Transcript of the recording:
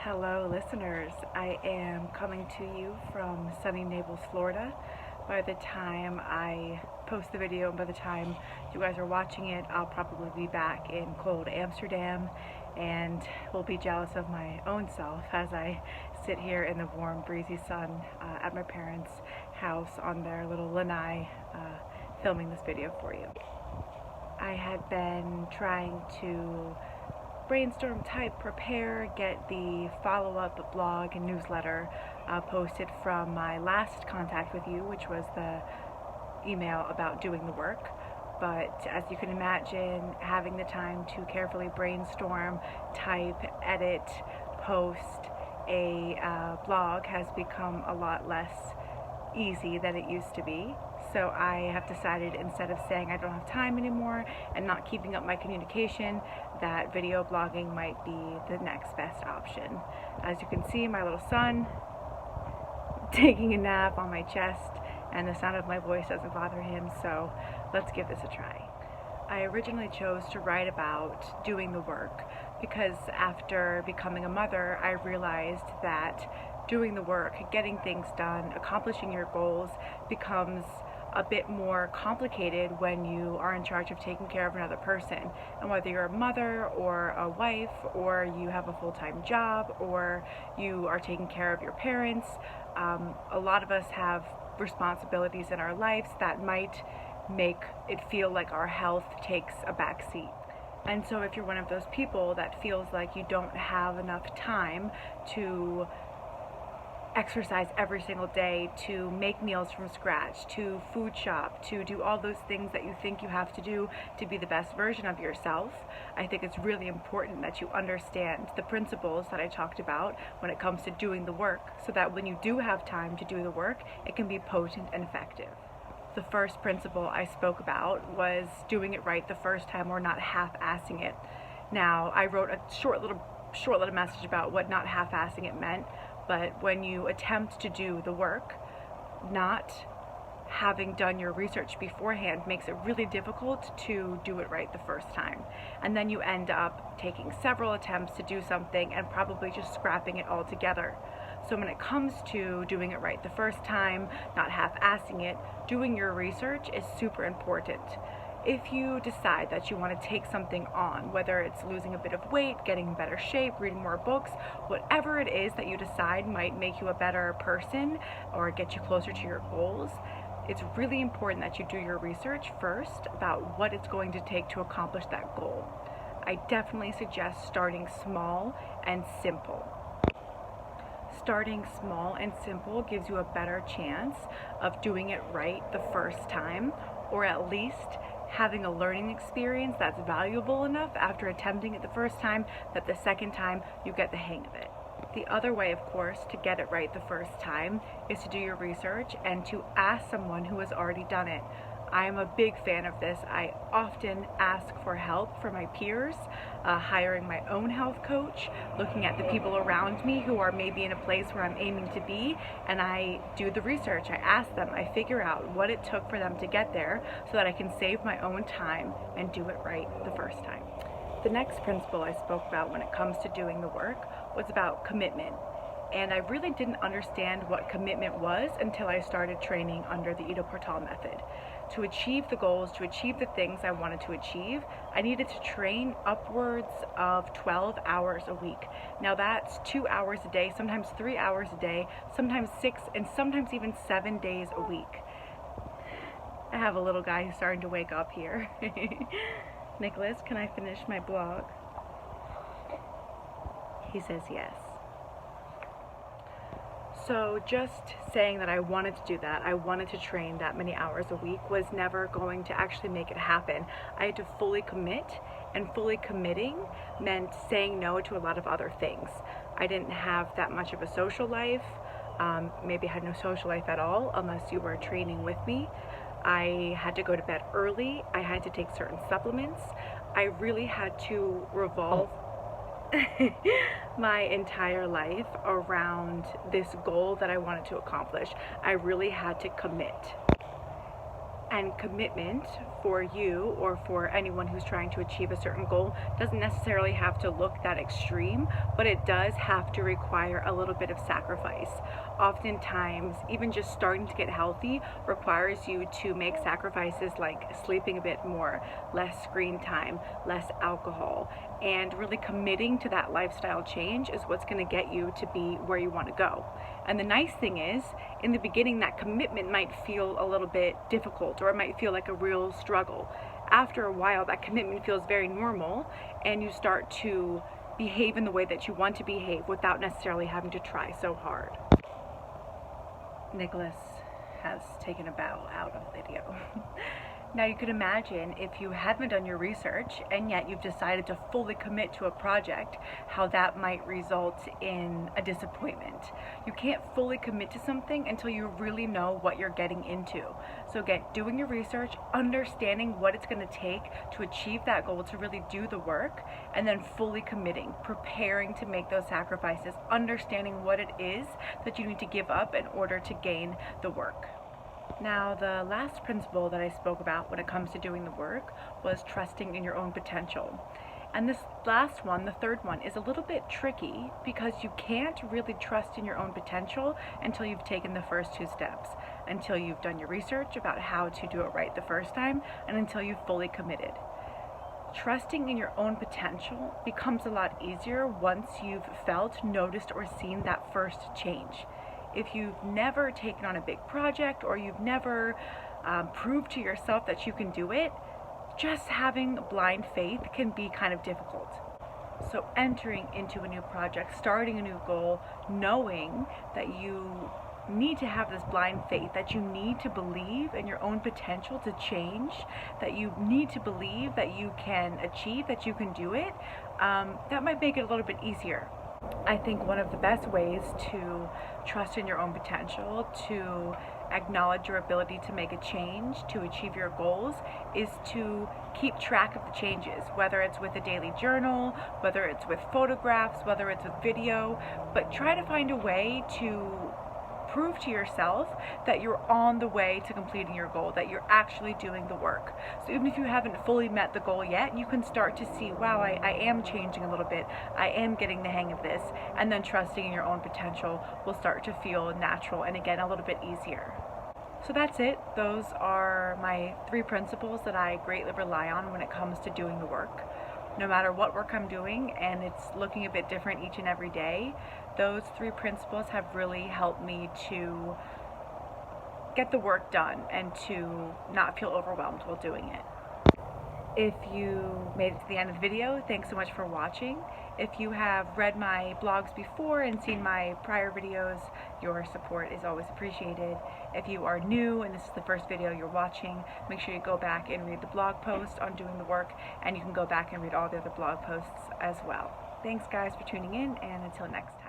Hello, listeners. I am coming to you from sunny Naples, Florida. By the time I post the video and by the time you guys are watching it, I'll probably be back in cold Amsterdam and will be jealous of my own self as I sit here in the warm, breezy sun at my parents' house on their little lanai filming this video for you. I had been trying to brainstorm, type, prepare, get the follow-up blog and newsletter posted from my last contact with you, which was the email about doing the work. But as you can imagine, having the time to carefully brainstorm, type, edit, post a blog has become a lot less easy than it used to be. So I have decided, instead of saying I don't have time anymore and not keeping up my communication, that video blogging might be the next best option. As you can see, my little son taking a nap on my chest, and the sound of my voice doesn't bother him, so let's give this a try. I originally chose to write about doing the work because after becoming a mother, I realized that doing the work, getting things done, accomplishing your goals becomes a bit more complicated when you are in charge of taking care of another person. And whether you're a mother or a wife, or you have a full-time job, or you are taking care of your parents, a lot of us have responsibilities in our lives that might make it feel like our health takes a back seat. And so if you're one of those people that feels like you don't have enough time to exercise every single day, to make meals from scratch, to food shop, to do all those things that you think you have to do to be the best version of yourself, I think it's really important that you understand the principles that I talked about when it comes to doing the work, so that when you do have time to do the work, it can be potent and effective. The first principle I spoke about was doing it right the first time, or not half-assing it. Now, I wrote a short little message about what not half-assing it meant, but when you attempt to do the work, not having done your research beforehand makes it really difficult to do it right the first time. And then you end up taking several attempts to do something and probably just scrapping it all together. So when it comes to doing it right the first time, not half-assing it, doing your research is super important. If you decide that you want to take something on, whether it's losing a bit of weight, getting in better shape, reading more books, whatever it is that you decide might make you a better person or get you closer to your goals, it's really important that you do your research first about what it's going to take to accomplish that goal. I definitely suggest starting small and simple. Starting small and simple gives you a better chance of doing it right the first time, or at least having a learning experience that's valuable enough after attempting it the first time that the second time you get the hang of it. The other way, of course, to get it right the first time is to do your research and to ask someone who has already done it. I'm a big fan of this. I often ask for help from my peers, hiring my own health coach, looking at the people around me who are maybe in a place where I'm aiming to be, and I do the research. I ask them, I figure out what it took for them to get there so that I can save my own time and do it right the first time. The next principle I spoke about when it comes to doing the work was about commitment. And I really didn't understand what commitment was until I started training under the Ido Portal method. To achieve the goals, to achieve the things I wanted to achieve, I needed to train upwards of 12 hours a week. Now that's 2 hours a day, sometimes 3 hours a day, sometimes 6, and sometimes even 7 days a week. I have a little guy who's starting to wake up here. Nicholas, can I finish my blog? He says yes. So just saying that I wanted to do that, I wanted to train that many hours a week, was never going to actually make it happen. I had to fully commit, and fully committing meant saying no to a lot of other things. I didn't have that much of a social life. Maybe I had no social life at all unless you were training with me. I had to go to bed early. I had to take certain supplements. I really had to revolve my entire life around this goal that I wanted to accomplish. I really had to commit. And commitment for you or for anyone who's trying to achieve a certain goal doesn't necessarily have to look that extreme, but it does have to require a little bit of sacrifice. Oftentimes, even just starting to get healthy requires you to make sacrifices like sleeping a bit more, less screen time, less alcohol, and really committing to that lifestyle change is what's going to get you to be where you want to go. And the nice thing is, in the beginning, that commitment might feel a little bit difficult, or it might feel like a real struggle. After a while, that commitment feels very normal, and you start to behave in the way that you want to behave without necessarily having to try so hard. Nicholas has taken a bow out of the video. Now you could imagine if you haven't done your research and yet you've decided to fully commit to a project, how that might result in a disappointment. You can't fully commit to something until you really know what you're getting into. So again, doing your research, understanding what it's going to take to achieve that goal, to really do the work, and then fully committing, preparing to make those sacrifices, understanding what it is that you need to give up in order to gain the work. Now, the last principle that I spoke about when it comes to doing the work was trusting in your own potential. And this last one, the third one, is a little bit tricky because you can't really trust in your own potential until you've taken the first two steps, until you've done your research about how to do it right the first time, and until you've fully committed. Trusting in your own potential becomes a lot easier once you've felt, noticed, or seen that first change. If you've never taken on a big project, or you've never proved to yourself that you can do it, just having blind faith can be kind of difficult. So entering into a new project, starting a new goal, knowing that you need to have this blind faith, that you need to believe in your own potential to change, that you need to believe that you can achieve, that you can do it, that might make it a little bit easier. I think one of the best ways to trust in your own potential, to acknowledge your ability to make a change, to achieve your goals, is to keep track of the changes, whether it's with a daily journal, whether it's with photographs, whether it's with video, but try to find a way to prove to yourself that you're on the way to completing your goal, that you're actually doing the work. So even if you haven't fully met the goal yet, you can start to see, wow, I am changing a little bit, I am getting the hang of this, and then trusting in your own potential will start to feel natural and again a little bit easier. So that's it. Those are my 3 principles that I greatly rely on when it comes to doing the work. No matter what work I'm doing, and it's looking a bit different each and every day, those 3 principles have really helped me to get the work done and to not feel overwhelmed while doing it. If you made it to the end of the video, thanks so much for watching. If you have read my blogs before and seen my prior videos, your support is always appreciated. If you are new and this is the first video you're watching, make sure you go back and read the blog post on doing the work, and you can go back and read all the other blog posts as well. Thanks guys for tuning in, and until next time.